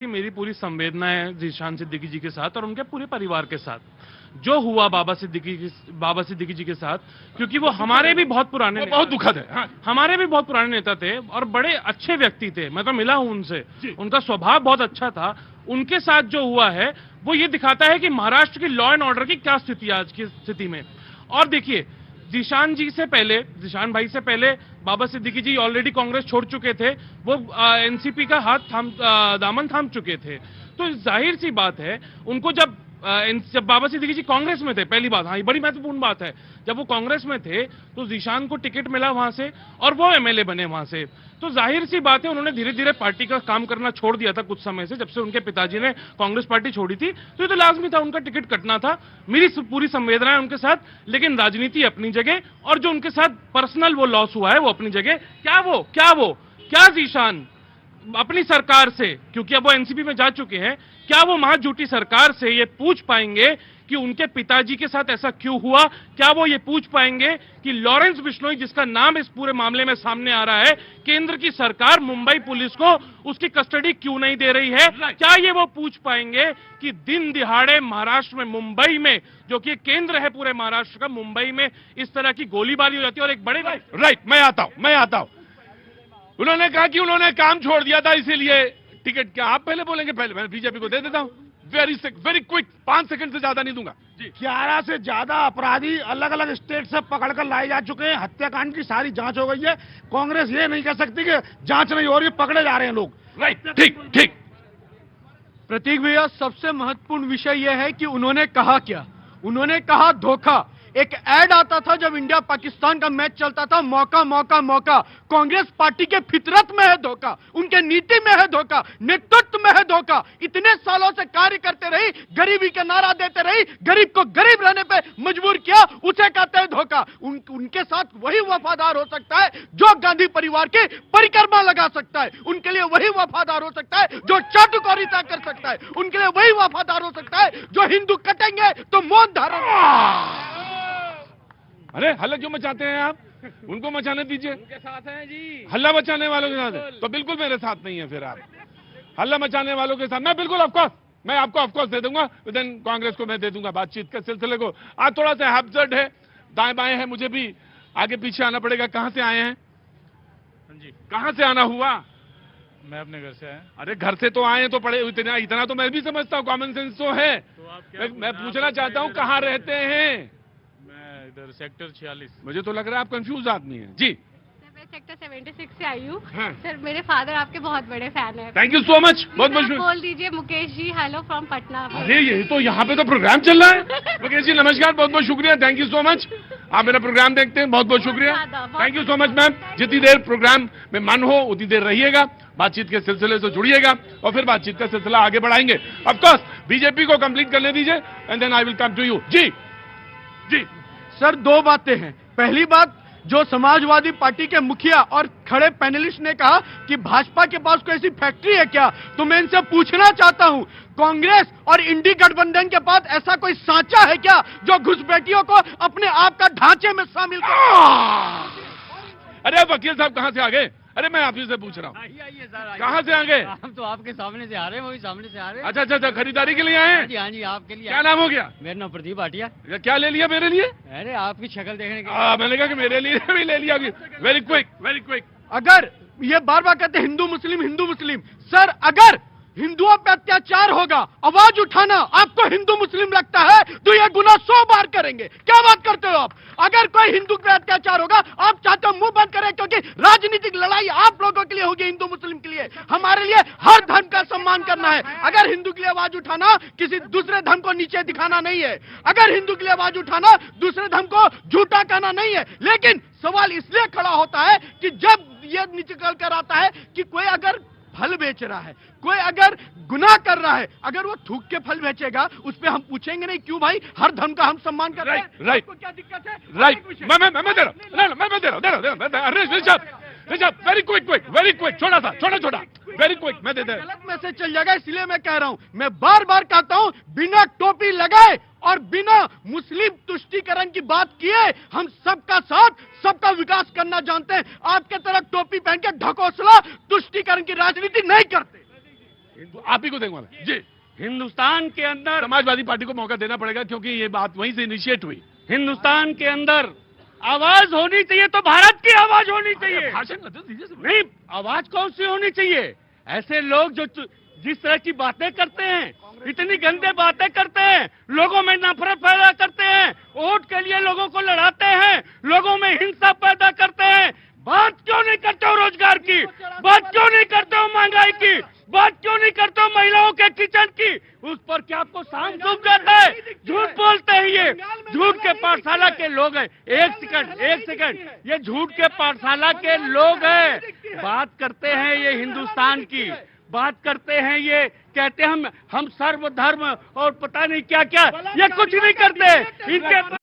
मेरी पूरी संवेदना है जीशान सिद्दीकी जी के साथ और उनके पूरे परिवार के साथ जो हुआ बाबा सिद्दीकी जी के साथ, क्योंकि वो हमारे भी बहुत पुराने बहुत दुखद है। हाँ। हमारे भी बहुत पुराने नेता थे और बड़े अच्छे व्यक्ति थे। मैं तो मिला हूं उनसे, उनका स्वभाव बहुत अच्छा था। उनके साथ जो हुआ है वो ये दिखाता है कि महाराष्ट्र की लॉ एंड ऑर्डर की क्या स्थिति है आज की स्थिति में। और देखिए, जीशान भाई से पहले बाबा सिद्दीकी जी ऑलरेडी कांग्रेस छोड़ चुके थे, वो एनसीपी का दामन थाम चुके थे। तो जाहिर सी बात है, उनको जब बाबा सिद्दीकी जी कांग्रेस में थे, पहली बात, हाँ ये बड़ी महत्वपूर्ण बात है, जब वो कांग्रेस में थे तो जीशान को टिकट मिला वहां से और वो एमएलए बने वहां से। तो जाहिर सी बात है, उन्होंने धीरे धीरे पार्टी का काम करना छोड़ दिया था कुछ समय से, जब से उनके पिताजी ने कांग्रेस पार्टी छोड़ी थी। तो ये तो लाजमी था, उनका टिकट कटना था। मेरी पूरी संवेदना है उनके साथ, लेकिन राजनीति अपनी जगह और जो उनके साथ पर्सनल वो लॉस हुआ है वो अपनी जगह। क्या जीशान अपनी सरकार से, क्योंकि अब वो एनसीपी में जा चुके हैं, क्या वो महाझूठी सरकार से ये पूछ पाएंगे कि उनके पिताजी के साथ ऐसा क्यों हुआ? क्या वो ये पूछ पाएंगे कि लॉरेंस बिश्नोई, जिसका नाम इस पूरे मामले में सामने आ रहा है, केंद्र की सरकार मुंबई पुलिस को उसकी कस्टडी क्यों नहीं दे रही है? क्या ये वो पूछ पाएंगे कि दिन दिहाड़े महाराष्ट्र में, मुंबई में, जो कि केंद्र है पूरे महाराष्ट्र का, मुंबई में इस तरह की गोलीबारी हो जाती है और एक बड़े राइट, मैं आता हूं। उन्होंने कहा कि उन्होंने काम छोड़ दिया था इसीलिए टिकट। क्या आप पहले बोलेंगे? पहले मैं बीजेपी को दे देता हूं। वेरी क्विक, 5 सेकंड से ज्यादा नहीं दूंगा जी। 11 से ज्यादा अपराधी अलग अलग स्टेट से पकड़कर लाए जा चुके हैं। हत्याकांड की सारी जांच हो गई है। कांग्रेस ये नहीं कह सकती कि जांच नहीं हो रही, पकड़े जा रहे हैं लोग। राइट, ठीक। प्रतीक भैया, सबसे महत्वपूर्ण विषय यह है कि उन्होंने कहा क्या? उन्होंने कहा धोखा। एक ऐड आता था जब इंडिया पाकिस्तान का मैच चलता था, मौका मौका मौका। कांग्रेस पार्टी के फितरत में है धोखा, उनके नीति में है धोखा, नेतृत्व में है धोखा। इतने सालों से कार्य करते रही, गरीबी का नारा देते रही, गरीब को गरीब रहने पे मजबूर किया, उसे कहते हैं धोखा। उनके साथ वही वफादार हो सकता है जो गांधी परिवार की परिक्रमा लगा सकता है। उनके लिए वही वफादार हो सकता है जो चाटुकारिता कर सकता है। उनके लिए वही वफादार हो सकता है जो हिंदू कटेंगे तो मौन धारण। अरे हल्ला क्यों मचाते हैं आप? उनको मचाने दीजिए। उनके साथ हैं जी। हल्ला मचाने वालों के साथ है तो बिल्कुल मेरे साथ नहीं है। फिर आप हल्ला मचाने वालों के साथ, मैं बिल्कुल मैं आपको ऑफकोर्स दे दूंगा, विदिन कांग्रेस को मैं दे दूंगा बातचीत के सिलसिले को। आज थोड़ा सा हैप्सर्ड है, दाएं बाएं है, मुझे भी आगे पीछे आना पड़ेगा। कहां से आए हैं? जी, कहां से आना हुआ? मैं अपने घर से आया। अरे घर से तो आए तो पड़े, इतना तो मैं भी समझता हूँ, कॉमन सेंस तो है। मैं पूछना चाहता हूँ कहाँ रहते हैं? इधर सेक्टर 46। मुझे तो लग रहा है आप कंफ्यूज आदमी हैं जी। सर, मैं सेक्टर 76 से आई हूँ। हाँ। सर, मेरे फादर आपके बहुत बड़े फैन हैं। थैंक यू सो मच, बहुत बहुत शुक्रिया। बोल दीजिए मुकेश जी, हेलो फ्रॉम पटना। अरे ये तो यहाँ पे तो प्रोग्राम चल रहा है। मुकेश जी नमस्कार, बहुत बहुत शुक्रिया, थैंक यू सो मच। आप मेरा प्रोग्राम देखते हैं, बहुत बहुत शुक्रिया, thank you so much ma'am. जितनी देर प्रोग्राम में मन हो उतनी देर रहिएगा, बातचीत के सिलसिले से जुड़िएगा और फिर बातचीत का सिलसिला आगे बढ़ाएंगे। ऑफकोर्स बीजेपी को कंप्लीट करने दीजिए and then I will come to you. जी सर, 2 बातें हैं। पहली बात, जो समाजवादी पार्टी के मुखिया और खड़े पैनलिस्ट ने कहा कि भाजपा के पास कोई ऐसी फैक्ट्री है क्या, तो मैं इनसे पूछना चाहता हूं, कांग्रेस और इंडी गठबंधन के पास ऐसा कोई सांचा है क्या जो घुसपैठियों को अपने आप का ढांचे में शामिल कर? अरे वकील साहब कहां से आ गए? अरे मैं आप ही से पूछ रहा हूँ, कहाँ से आ गए? हम तो आपके सामने से आ रहे हैं, वही सामने से आ रहे हैं। अच्छा, खरीदारी के लिए आए हैं? हाँ जी, आपके लिए। क्या नाम हो गया? मेरा नाम प्रदीप भाटिया। क्या ले लिया मेरे लिए? अरे आपकी शक्ल देखने के मैंने कहा कि मेरे लिए भी ले लिया। Very quick. अगर ये बार बार कहते हिंदू मुस्लिम, सर अगर हिंदुओं पे अत्याचार होगा, आवाज उठाना आपको हिंदू मुस्लिम लगता है तो ये गुनाह 100 बार करेंगे। क्या बात करते हो आप? अगर कोई हिंदू पे अत्याचार होगा, आप चाहते हो मुंह बंद करें, क्योंकि राजनीतिक लड़ाई आप लोगों के लिए होगी, हिंदू मुस्लिम के लिए। हमारे लिए हर धर्म का सम्मान करना है। अगर हिंदू के लिए आवाज उठाना किसी दूसरे धर्म को नीचे दिखाना नहीं है। अगर हिंदू के लिए आवाज उठाना दूसरे धर्म को झूठा कहना नहीं है। लेकिन सवाल इसलिए खड़ा होता है कि जब यह निकल कर आता है कि कोई अगर फल बेच रहा है, कोई अगर गुनाह कर रहा है, अगर वो थूक के फल बेचेगा, उस पे हम पूछेंगे नहीं क्यों भाई, हर धर्म का हम सम्मान कर रहे हैं। राइट, क्या दिक्कत है? राइट, मैं दे रहा हूँ। वेरी क्विक, छोटा, वेरी क्विक, मैं दे रहा हूँ। गलत मैसेज चल जाएगा, इसलिए मैं कह रहा हूं। मैं बार बार कहता हूं, बिना टोपी लगाए और बिना मुस्लिम तुष्टीकरण की बात किए हम सबका साथ, सबका विकास करना जानते हैं। आपके तरह टोपी पहन के ढकोसला तुष्टीकरण की राजनीति नहीं करते। आप ही को देंगे वाला जी। हिंदुस्तान के अंदर समाजवादी पार्टी को मौका देना पड़ेगा क्योंकि ये बात वहीं से इनिशिएट हुई। हिंदुस्तान के अंदर आवाज होनी चाहिए तो भारत की आवाज होनी चाहिए। भाषण मत दीजिए सर। नहीं, आवाज कौन सी होनी चाहिए? ऐसे लोग जो जिस तरह की बातें करते हैं, इतनी गंदे बातें करते हैं, लोगों में नफरत पैदा करते हैं, वोट के लिए लोगों को लड़ाते हैं, लोगों में हिंसा पैदा करते हैं, बात क्यों नहीं करते हो रोजगार की? बात क्यों नहीं करते हो महंगाई की? बात क्यों नहीं करते हो महिलाओं के किचन की? उस पर क्या आपको शाम सूझ जाता है? झूठ बोलते हैं ये, झूठ के पाठशाला के लोग हैं। एक सेकंड, ये झूठ के पाठशाला के लोग हैं। बात करते हैं ये हिंदुस्तान की, बात करते हैं ये, कहते हैं हम सर्वधर्म और पता नहीं क्या क्या, ये कुछ नहीं करते। इनके